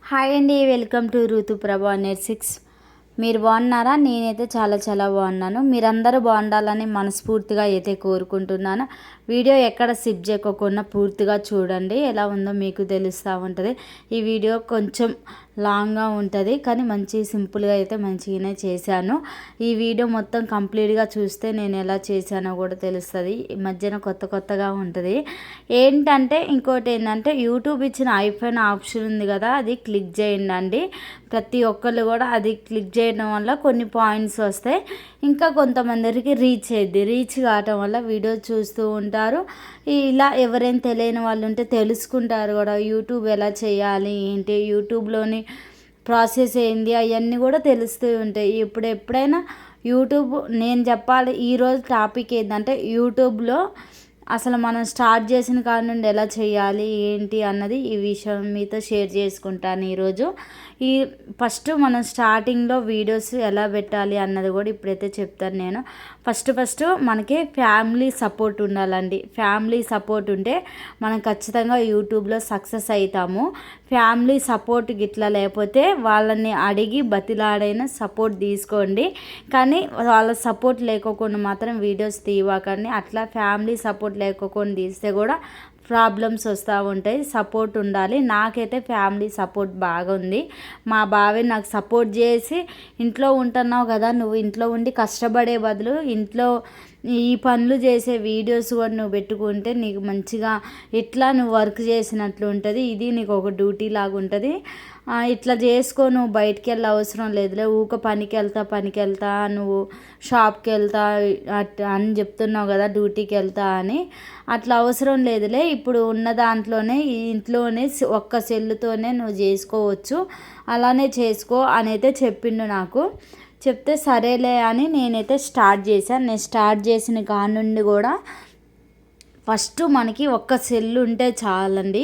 Hi అండి, welcome to Ruthuprabha net 6. మీరు బాగున్నారా? నేనైతే చాలా చాలా బాగున్నాను. మీరందరూ బాగుండాలని మనస్ఫూర్తిగా అయితే కోరుకుంటున్నాను. వీడియో ఎక్కడ స్కిప్ చేయకుండా పూర్తిగా చూడండి, ఎలా ఉందో మీకు తెలుస్తూ ఉంటుంది. ఈ వీడియో కొంచెం లాంగ్గా ఉంటుంది, కానీ మంచి సింపుల్గా అయితే మంచిగానే చేశాను. ఈ వీడియో మొత్తం కంప్లీట్గా చూస్తే నేను ఎలా చేశానో కూడా తెలుస్తుంది. ఈ మధ్యన కొత్తగా ఉంటుంది. ఏంటంటే ఇంకోటి ఏంటంటే యూట్యూబ్ ఇచ్చిన ఐఫోన్ ఆప్షన్ ఉంది కదా, అది క్లిక్ చేయండి. ప్రతి ఒక్కళ్ళు కూడా అది క్లిక్ చేయడం వల్ల కొన్ని పాయింట్స్ వస్తాయి, ఇంకా కొంతమందికి రీచ్ కావటం వల్ల వీడియో చూస్తూ ఉంటారు. ఇలా ఎవరైనా తెలియని వాళ్ళు ఉంటే తెలుసుకుంటారు కూడా, యూట్యూబ్ ఎలా చేయాలి ఏంటి, యూట్యూబ్లోని ప్రాసెస్ ఏంది అవన్నీ కూడా తెలుస్తూ ఉంటాయి. ఎప్పుడైనా యూట్యూబ్ నేను చెప్పాలి, ఈరోజు టాపిక్ ఏంటంటే యూట్యూబ్లో అసలు మనం స్టార్ట్ చేసిన కాడ నుండి ఎలా చేయాలి ఏంటి అన్నది ఈ విషయం మీతో షేర్ చేసుకుంటాను ఈరోజు. ఫస్ట్ మనం స్టార్టింగ్లో వీడియోస్ ఎలా పెట్టాలి అన్నది కూడా ఇప్పుడైతే చెప్తాను నేను. ఫస్ట్ మనకి ఫ్యామిలీ సపోర్ట్ ఉండాలండి. ఫ్యామిలీ సపోర్ట్ ఉంటే మనం ఖచ్చితంగా యూట్యూబ్లో సక్సెస్ అవుతాము. ఫ్యామిలీ సపోర్ట్ గిట్లా లేకపోతే వాళ్ళని అడిగి బతిలాడైన సపోర్ట్ తీసుకోండి, కానీ వాళ్ళ సపోర్ట్ లేకోకుండా మాత్రం వీడియోస్ తీయకండి. అట్లా ఫ్యామిలీ సపోర్ట్ లేకోకుండా తీస్తే కూడా ప్రాబ్లమ్స్ వస్తూ ఉంటాయి. సపోర్ట్ ఉండాలి. నాకైతే ఫ్యామిలీ సపోర్ట్ బాగా ఉంది. మా బావే నాకు సపోర్ట్ చేసి, ఇంట్లో ఉంటున్నావు కదా, నువ్వు ఇంట్లో ఉండి కష్టపడే బదులు ఇంట్లో ఈ పనులు చేసే వీడియోస్ కూడా నువ్వు పెట్టుకుంటే నీకు మంచిగా ఇట్లా నువ్వు వర్క్ చేసినట్లు ఉంటుంది, ఇది నీకు ఒక డ్యూటీ లాగా ఉంటుంది, ఇట్లా చేసుకో, నువ్వు బయటికి వెళ్ళే అవసరం లేదులే, ఊక పనికి వెళ్తా నువ్వు షాప్కి వెళ్తా అని చెప్తున్నావు కదా, డ్యూటీకి వెళ్తా అని, అట్లా అవసరం లేదులే, ఇప్పుడు ఉన్న దాంట్లోనే ఇంట్లోనే ఒక్క సెల్లుతోనే నువ్వు చేసుకోవచ్చు, అలానే చేసుకో అని అయితే చెప్పిండు నాకు. చెప్తే సరేలే అని నేనైతే స్టార్ట్ చేశాను. నేను స్టార్ట్ చేసిన కాడ నుండి కూడా ఫస్ట్ మనకి ఒక్క సెల్ ఉంటే చాలండి.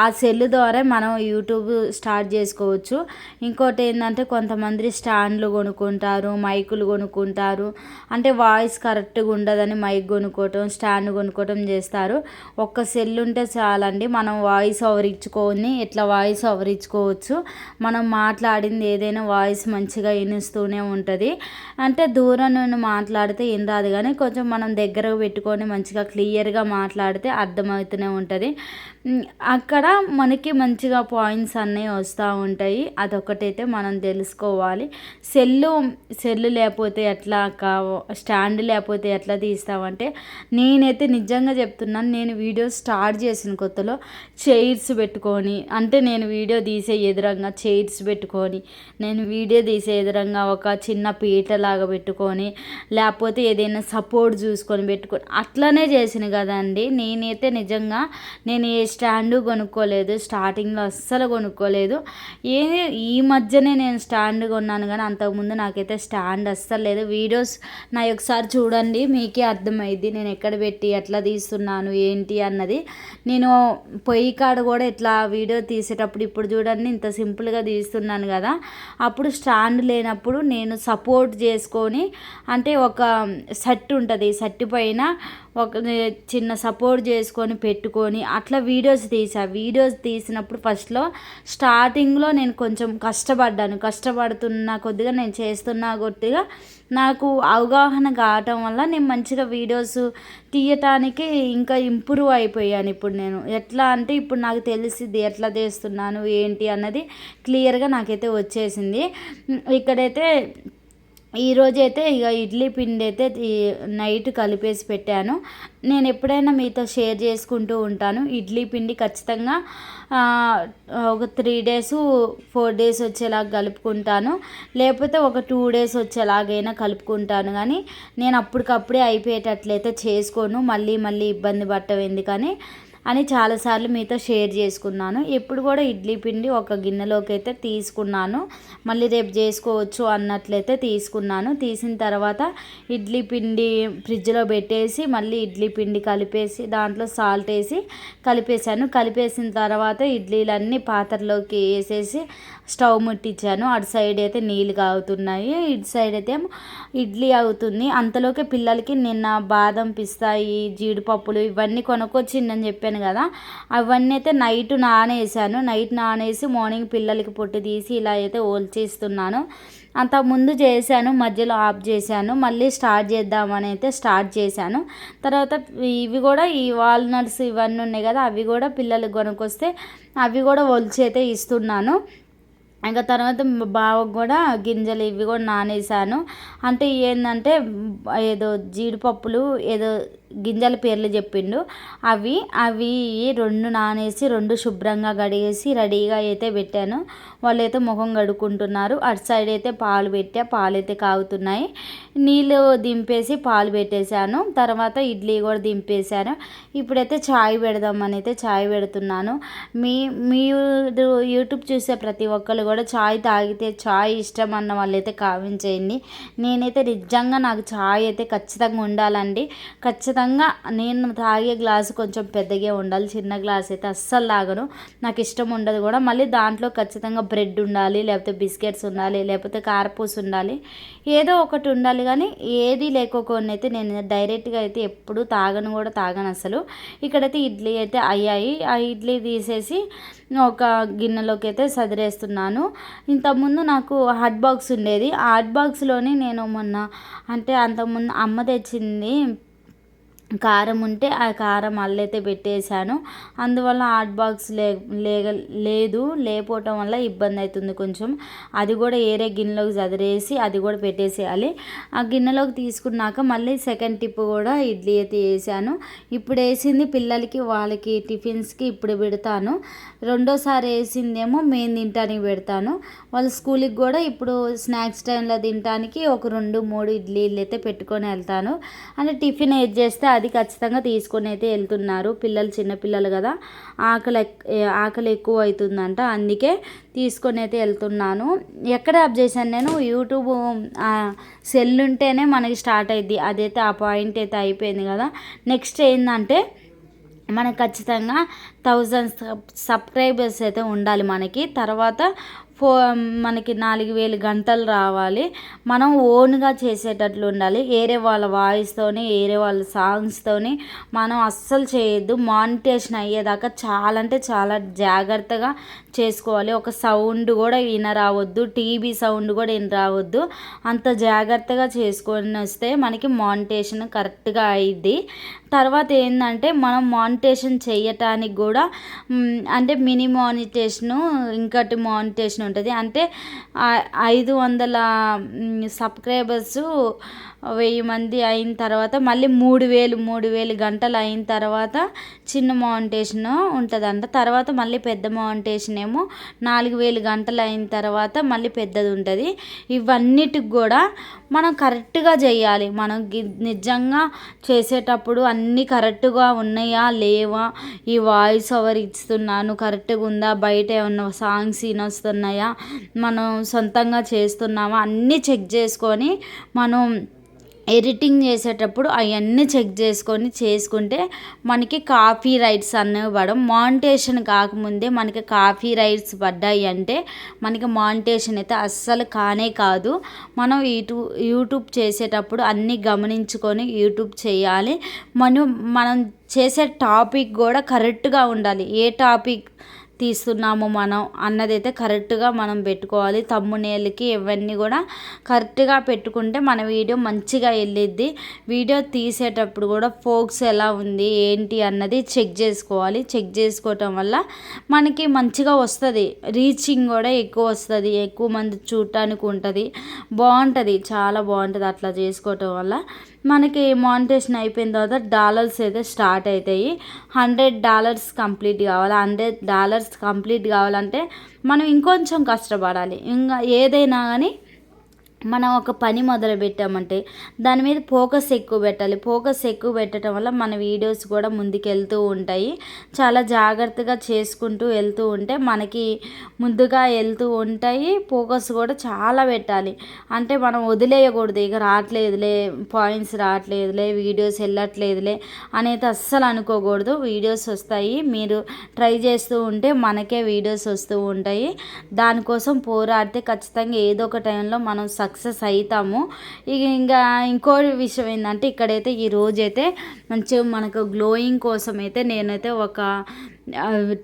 ఆ సెల్ ద్వారా మనం యూట్యూబ్ స్టార్ట్ చేసుకోవచ్చు. ఇంకోటి ఏంటంటే కొంతమంది స్టాండ్లు కొనుక్కుంటారు, మైకులు కొనుక్కుంటారు, అంటే వాయిస్ కరెక్ట్గా ఉండదని మైక్ కొనుక్కోవటం, స్టాండ్ కొనుక్కోవటం చేస్తారు. ఒక్క సెల్ ఉంటే చాలండి, మనం వాయిస్ ఓవర్ ఇచ్చుకొని ఇట్లా వాయిస్ ఓవర్ ఇచ్చుకోవచ్చు. మనం మాట్లాడింది ఏదైనా వాయిస్ మంచిగా వినిస్తూనే ఉంటుంది. అంటే దూరం నుండి మాట్లాడితే ఏం రాదు, కానీ కొంచెం మనం దగ్గర పెట్టుకొని మంచిగా క్లియర్గా మాట్లాడితే అర్థమవుతూనే ఉంటుంది. అక్కడ మనకి మంచిగా పాయింట్స్ అన్నీ వస్తూ ఉంటాయి. అదొకటైతే మనం తెలుసుకోవాలి. సెల్లు లేకపోతే ఎట్లా, స్టాండ్ లేకపోతే ఎట్లా తీస్తామంటే, నేనైతే నిజంగా చెప్తున్నాను, నేను వీడియో స్టార్ట్ చేసిన కొత్తలో చైర్స్ పెట్టుకొని, అంటే నేను వీడియో తీసే ఎదురంగా చైర్స్ పెట్టుకొని, నేను వీడియో తీసే ఎదురంగా ఒక చిన్న పీటలాగా పెట్టుకొని, లేకపోతే ఏదైనా సపోర్ట్ చూసుకొని పెట్టుకొని అట్లనే చేసిన కదండి. నేనైతే నిజంగా నేను ఏ స్టాండు కొనుక్కోలేదు, స్టార్టింగ్లో అస్సలు కొనుక్కోలేదు. ఈ మధ్యనే నేను స్టాండ్ కొన్నాను, కానీ అంతకుముందు నాకైతే స్టాండ్ అస్సలు లేదు. వీడియోస్ నా ఒకసారి చూడండి, మీకే అర్థమైంది నేను ఎక్కడ పెట్టి ఎట్లా తీస్తున్నాను ఏంటి అన్నది. నేను పొయ్యి కాడ కూడా ఇట్లా వీడియో తీసేటప్పుడు, ఇప్పుడు చూడండి ఇంత సింపుల్గా తీస్తున్నాను కదా, అప్పుడు స్టాండ్ లేనప్పుడు నేను సపోర్ట్ చేసుకొని, అంటే ఒక సెట్ ఉంటుంది, సెట్ పైన ఒక చిన్న సపోర్ట్ చేసుకొని పెట్టుకొని అట్లా వీడియోస్ తీసినప్పుడు ఫస్ట్లో స్టార్టింగ్లో నేను కొంచెం కష్టపడుతున్న కొద్దిగా నేను చేస్తున్న కొద్దిగా నాకు అవగాహన కావటం వల్ల నేను మంచిగా వీడియోస్ తీయటానికి ఇంకా ఇంప్రూవ్ అయిపోయాను. ఇప్పుడు నేను ఎట్లా అంటే, ఇప్పుడు నాకు తెలిసింది ఎట్లా చేస్తున్నాను ఏంటి అన్నది క్లియర్గా నాకైతే వచ్చేసింది. ఇక్కడైతే ఈరోజైతే ఇక ఇడ్లీ పిండి అయితే నైట్ కలిపేసి పెట్టాను. నేను ఎప్పుడైనా మీతో షేర్ చేసుకుంటూ ఉంటాను. ఇడ్లీ పిండి ఖచ్చితంగా ఒక 3 days 4 days వచ్చేలాగా కలుపుకుంటాను, లేకపోతే ఒక 2 days వచ్చేలాగైనా కలుపుకుంటాను, కానీ నేను అప్పటికప్పుడే అయిపోయేటట్లయితే చేసుకోను, మళ్ళీ ఇబ్బంది పట్టవు ఎందుకని అని చాలాసార్లు మీతో షేర్ చేసుకున్నాను. ఎప్పుడు కూడా ఇడ్లీ పిండి ఒక గిన్నెలోకి అయితే తీసుకున్నాను, మళ్ళీ రేపు చేసుకోవచ్చు అన్నట్లయితే తీసుకున్నాను. తీసిన తర్వాత ఇడ్లీ పిండి ఫ్రిడ్జ్లో పెట్టేసి మళ్ళీ ఇడ్లీ పిండి కలిపేసి దాంట్లో సాల్ట్ వేసి కలిపేసాను. కలిపేసిన తర్వాత ఇడ్లీలన్నీ పాత్రలోకి వేసేసి స్టవ్ ముట్టించాను. అటు సైడ్ అయితే నీళ్ళు కాగుతున్నాయి, ఇటు సైడ్ అయితే ఇడ్లీ అవుతుంది. అంతలోకే పిల్లలకి నిన్న బాదం, పిస్తా, జీడిపప్పులు ఇవన్నీ కొనుక్కొచ్చిందని చెప్పాను చెప్పాను కదా, అవన్నీ అయితే నైట్ నానేసాను. నైట్ నానేసి మార్నింగ్ పిల్లలకి పొట్టు తీసి ఇలా అయితే ఓల్చేస్తున్నాను. అంతకుముందు చేశాను, మధ్యలో ఆఫ్ చేశాను, మళ్ళీ స్టార్ట్ చేద్దామని అయితే స్టార్ట్ చేశాను. తర్వాత ఇవి కూడా ఈ వాల్నట్స్ ఇవన్నీ ఉన్నాయి కదా, అవి కూడా పిల్లలకు కొనుక్కొస్తే అవి కూడా ఒలిచి అయితే ఇస్తున్నాను. ఇంకా తర్వాత బావకు కూడా గింజలు ఇవి కూడా నానేసాను. అంటే ఏంటంటే ఏదో జీడిపప్పులు ఏదో గింజల పేర్లు చెప్పిండు. అవి అవి 2 నానేసి 2 శుభ్రంగా కడిగేసి రెడీగా అయితే పెట్టాను. వాళ్ళైతే ముఖం కడుక్కుంటున్నారు. అటు సైడ్ అయితే పాలు పెట్టా, పాలు అయితే కాగుతున్నాయి. నీళ్ళు దింపేసి పాలు పెట్టేశాను. తర్వాత ఇడ్లీ కూడా దింపేశాను. ఇప్పుడైతే చాయ్ పెడదామని అయితే చాయ్ పెడుతున్నాను. మీరు యూట్యూబ్ చూసే ప్రతి ఒక్కరు కూడా చాయ్ తాగితే చాయ్ ఇష్టం అన్న వాళ్ళైతే కామెంట్ చేయండి. నేనైతే నిజంగా నాకు చాయ్ అయితే ఖచ్చితంగా ఉండాలండి. ఖచ్చితంగా నేను తాగే గ్లాసు కొంచెం పెద్దగా ఉండాలి. చిన్న గ్లాస్ అయితే అస్సలు తాగను, నాకు ఇష్టం ఉండదు కూడా. మళ్ళీ దాంట్లో ఖచ్చితంగా బ్రెడ్ ఉండాలి, లేకపోతే బిస్కెట్స్ ఉండాలి, లేకపోతే కారపూస ఉండాలి, ఏదో ఒకటి ఉండాలి. కానీ ఏది లేకపోతే అయితే నేను డైరెక్ట్గా అయితే ఎప్పుడు తాగను అసలు. ఇక్కడైతే ఇడ్లీ అయితే అయ్యాయి. ఆ ఇడ్లీ తీసేసి ఒక గిన్నెలోకి అయితే సదిరేస్తున్నాను. ఇంతకుముందు నాకు హాట్ బాక్స్ ఉండేది. ఆ హాట్ బాక్స్లోని నేను అంతకుముందు అమ్మ తెచ్చింది కారం ఉంటే ఆ కారం అల్లైతే పెట్టేశాను. అందువల్ల హాట్ బాక్స్ లేదు, లేకపోవటం వల్ల ఇబ్బంది అవుతుంది కొంచెం. అది కూడా ఏరే గిన్నెలోకి చదిరేసి అది కూడా పెట్టేసేయాలి. ఆ గిన్నెలోకి తీసుకున్నాక మళ్ళీ సెకండ్ టిప్ కూడా ఇడ్లీ అయితే వేసాను. ఇప్పుడు వేసింది పిల్లలకి వాళ్ళకి టిఫిన్స్కి ఇప్పుడు పెడతాను. రెండోసారి వేసిందేమో మేము తినటానికి పెడతాను. వాళ్ళ స్కూల్కి కూడా ఇప్పుడు స్నాక్స్ టైంలో తినటానికి ఒక 2-3 ఇడ్లీలు అయితే పెట్టుకొని వెళ్తాను. అంటే టిఫిన్ ఏది చేస్తే అది ఖచ్చితంగా తీసుకొని అయితే వెళ్తున్నారు. పిల్లలు చిన్నపిల్లలు కదా, ఆకలి ఎక్కువ అవుతుందంట, అందుకే తీసుకొని అయితే వెళ్తున్నాను. ఎక్కడ ఆఫ్ చేశాను నేను, యూట్యూబ్ సెల్ ఉంటేనే మనకి స్టార్ట్ అయ్యిద్ది. అదైతే ఆ పాయింట్ అయితే అయిపోయింది కదా. నెక్స్ట్ ఏంటంటే మనకు ఖచ్చితంగా 1000 సబ్స్క్రైబర్స్ అయితే ఉండాలి మనకి. తర్వాత మనకి 4000 గంటలు రావాలి. మనం ఓన్గా చేసేటట్లు ఉండాలి. వేరే వాళ్ళ వాయిస్తోని వేరే వాళ్ళ సాంగ్స్తోని మనం అస్సలు చేయొద్దు. మానిటేషన్ అయ్యేదాకా చాలా అంటే చాలా జాగ్రత్తగా చేసుకోవాలి. ఒక సౌండ్ కూడా వినరావద్దు, టీవీ సౌండ్ కూడా వినరావద్దు. అంత జాగ్రత్తగా చేసుకొని వస్తే మనకి మానిటేషన్ కరెక్ట్గా అయ్యిద్ది. తర్వాత ఏంటంటే మనం మానిటేషన్ చేయటానికి కూడా అంటే మినీ మానిటేషను, ఇంకటి మానిటేషన్ ఉంటుంది. అంటే 500 సబ్స్క్రైబర్సు 1000 మంది అయిన తర్వాత మళ్ళీ 3000 గంటలు అయిన తర్వాత చిన్న మానిటేషన్ ఉంటుందంట. తర్వాత మళ్ళీ పెద్ద మానిటేషన్ ఏమో 4000 గంటలు అయిన తర్వాత మళ్ళీ పెద్దది ఉంటుంది. ఇవన్నిటికి కూడా మనం కరెక్ట్గా చేయాలి. మనం నిజంగా చేసేటప్పుడు అన్నీ కరెక్ట్గా ఉన్నాయా లేవా, ఈ వాయిస్ ఓవర్ ఇస్తున్నాను కరెక్ట్గా ఉందా, బయట ఏమన్నా సాంగ్స్ వినొస్తున్నాయా, మనం సొంతంగా చేస్తున్నామా, అన్నీ చెక్ చేసుకొని మనం ఎడిటింగ్ చేసేటప్పుడు అవన్నీ చెక్ చేసుకుంటే మనకి కాపీ రైట్స్ అనేవి పడడం. మానిటేషన్ కాకముందే మనకి కాపీ రైట్స్ పడ్డాయి అంటే మనకి మానిటేషన్ అయితే అస్సలు కాదు. మనం యూట్యూబ్ చేసేటప్పుడు అన్నీ గమనించుకొని యూట్యూబ్ చేయాలి. మనం చేసే టాపిక్ కూడా కరెక్ట్గా ఉండాలి. ఏ టాపిక్ తీస్తున్నాము మనం అన్నదైతే కరెక్ట్గా మనం పెట్టుకోవాలి. తమ్మునేళ్ళకి ఇవన్నీ కూడా కరెక్ట్గా పెట్టుకుంటే మన వీడియో మంచిగా వెళ్ళిద్ది. వీడియో తీసేటప్పుడు కూడా ఫోక్స్ ఎలా ఉంది ఏంటి అన్నది చెక్ చేసుకోవాలి. చెక్ చేసుకోవటం వల్ల మనకి మంచిగా వస్తుంది, రీచింగ్ కూడా ఎక్కువ వస్తుంది, ఎక్కువ మంది చూడటానికి ఉంటుంది, బాగుంటుంది, చాలా బాగుంటుంది. అట్లా చేసుకోవటం వల్ల మనకి మానిటేషన్ అయిపోయిన తర్వాత డాలర్స్ అయితే స్టార్ట్ అవుతాయి. $100 కంప్లీట్ కావాలి. $100 కంప్లీట్ కావాలంటే మనం ఇంకొంచెం కష్టపడాలి. ఇంకా ఏదైనా కానీ మనం ఒక పని మొదలు పెట్టామంటే దాని మీద ఫోకస్ ఎక్కువ పెట్టాలి. ఫోకస్ ఎక్కువ పెట్టడం వల్ల మన వీడియోస్ కూడా ముందుకెళ్తూ ఉంటాయి. చాలా జాగ్రత్తగా చేసుకుంటూ వెళ్తూ ఉంటే మనకి ముందుగా వెళ్తూ ఉంటాయి. ఫోకస్ కూడా చాలా పెట్టాలి. అంటే మనం వదిలేయకూడదు, ఇక రావట్లేదులే పాయింట్స్ రావట్లేదులే, వీడియోస్ వెళ్ళట్లేదులే అనేది అస్సలు అనుకోకూడదు. వీడియోస్ వస్తాయి, మీరు ట్రై చేస్తూ ఉంటే మనకే వీడియోస్ వస్తూ ఉంటాయి. దానికోసం పోరాడితే ఖచ్చితంగా ఏదో ఒక టైంలో మనం సక్సెస్ అవుతాము. ఇంకా ఇంకో విషయం ఏంటంటే ఇక్కడైతే ఈ రోజైతే మంచిగా మనకు గ్లోయింగ్ కోసం అయితే నేనైతే ఒక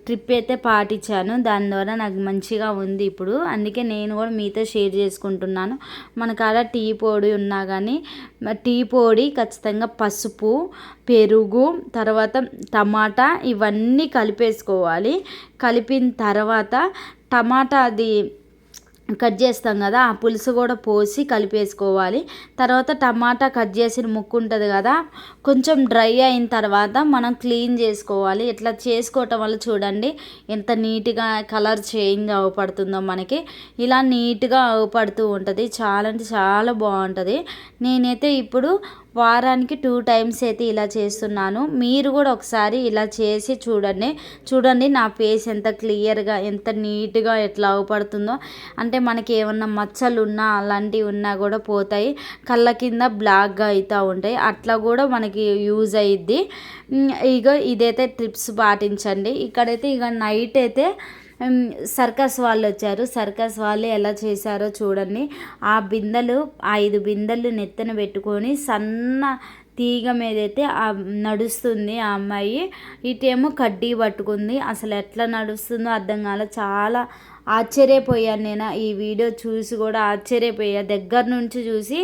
ట్రిప్ అయితే పాటించాను. దాని ద్వారా నాకు మంచిగా ఉంది ఇప్పుడు. అందుకే నేను కూడా మీతో షేర్ చేసుకుంటున్నాను. మన కాడ టీ పొడి ఉన్నా కానీ టీ పొడి ఖచ్చితంగా పసుపు, పెరుగు, తర్వాత టమాటా ఇవన్నీ కలిపేసుకోవాలి. కలిపిన తర్వాత టమాటా అది కట్ చేస్తాం కదా, ఆ పులుసు కూడా పోసి కలిపేసుకోవాలి. తర్వాత టమాటా కట్ చేసిన ముక్కు ఉంటుంది కదా, కొంచెం డ్రై అయిన తర్వాత మనం క్లీన్ చేసుకోవాలి. ఇట్లా చేసుకోవటం వల్ల చూడండి ఎంత నీట్గా కలర్ చేంజ్ అవపడుతుందో మనకి. ఇలా నీట్గా అవపడుతూ ఉంటుంది. చాలా అంటే చాలా బాగుంటుంది. నేనైతే ఇప్పుడు వారానికి 2 టైమ్స్ అయితే ఇలా చేస్తున్నాను. మీరు కూడా ఒకసారి ఇలా చేసి చూడండి నా ఫేస్ ఎంత క్లియర్గా ఎంత నీట్గా ఎట్లా అవపడుతుందో. అంటే మనకి ఏమన్నా మచ్చలు ఉన్నా అలాంటివి ఉన్నా కూడా పోతాయి. కళ్ళ కింద బ్లాక్గా అవుతూ ఉంటాయి. అట్లా కూడా మనకి యూజ్ అయ్యిద్ది. ఇక ఇదైతే ట్రిప్స్ పాటించండి. ఇక్కడైతే ఇక నైట్ అయితే సర్కస్ వాళ్ళు వచ్చారు. సర్కస్ వాళ్ళు ఎలా చేశారో చూడండి. ఆ బిందెలు 5 బిందెలు నెత్తన పెట్టుకొని సన్న తీగ మీదైతే నడుస్తుంది ఆ అమ్మాయి. ఇటేమో కడ్డీ పట్టుకుంది. అసలు ఎట్లా నడుస్తుందో అర్థం కాలే. చాలా ఆశ్చర్యపోయాను నేను ఈ వీడియో చూసి కూడా ఆశ్చర్యపోయా. దగ్గర నుంచి చూసి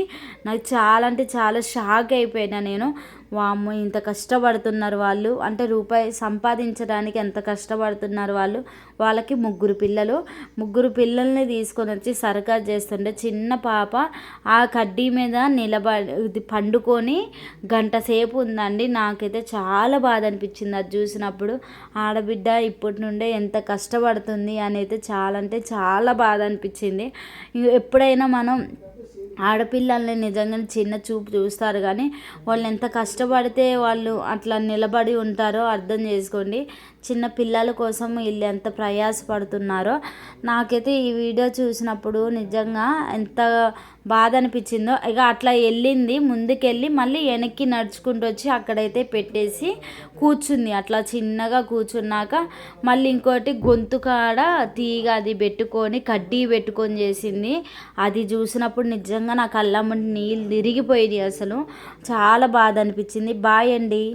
నాకు చాలా అంటే చాలా షాక్ అయిపోయినా నేను. వామ్మో ఇంత కష్టపడుతున్నారు వాళ్ళు, అంటే రూపాయి సంపాదించడానికి ఎంత కష్టపడుతున్నారు వాళ్ళు. వాళ్ళకి 3 పిల్లలు. 3 పిల్లల్ని తీసుకొని వచ్చి సర్కస్ చేస్తుంటే చిన్న పాప ఆ కడ్డీ మీద నిలబడి పండుకొని గంట సేపు ఉందండి. నాకైతే చాలా బాధ అనిపించింది అది చూసినప్పుడు. ఆడబిడ్డ ఇప్పటి నుండే ఎంత కష్టపడుతుంది అని అయితే చాలా అంటే చాలా బాధ అనిపించింది. ఎప్పుడైనా మనం ఆడపిల్లల్ని నిజంగా చిన్న చూపు చూస్తారు, కానీ వాళ్ళు ఎంత కష్టపడితే వాళ్ళు అట్లా నిలబడి ఉంటారో అర్థం చేసుకోండి. చిన్న పిల్లల కోసం వీళ్ళు ఎంత ప్రయాసపడుతున్నారో. నాకైతే ఈ వీడియో చూసినప్పుడు నిజంగా ఎంత బాధ అనిపించిందో. ఇక అట్లా వెళ్ళింది, ముందుకెళ్ళి మళ్ళీ వెనక్కి నడుచుకుంటూ వచ్చి అక్కడైతే పెట్టేసి కూర్చుంది. అట్లా చిన్నగా కూర్చున్నాక మళ్ళీ ఇంకోటి గొంతు కాడ తీగ అది పెట్టుకొని కడ్డీ పెట్టుకొని చేసింది. అది చూసినప్పుడు నిజంగా నా కళ్ళ ముందు నీళ్ళు తిరిగిపోయినాయి. అసలు చాలా బాధ అనిపించింది. బాయ్ అండి.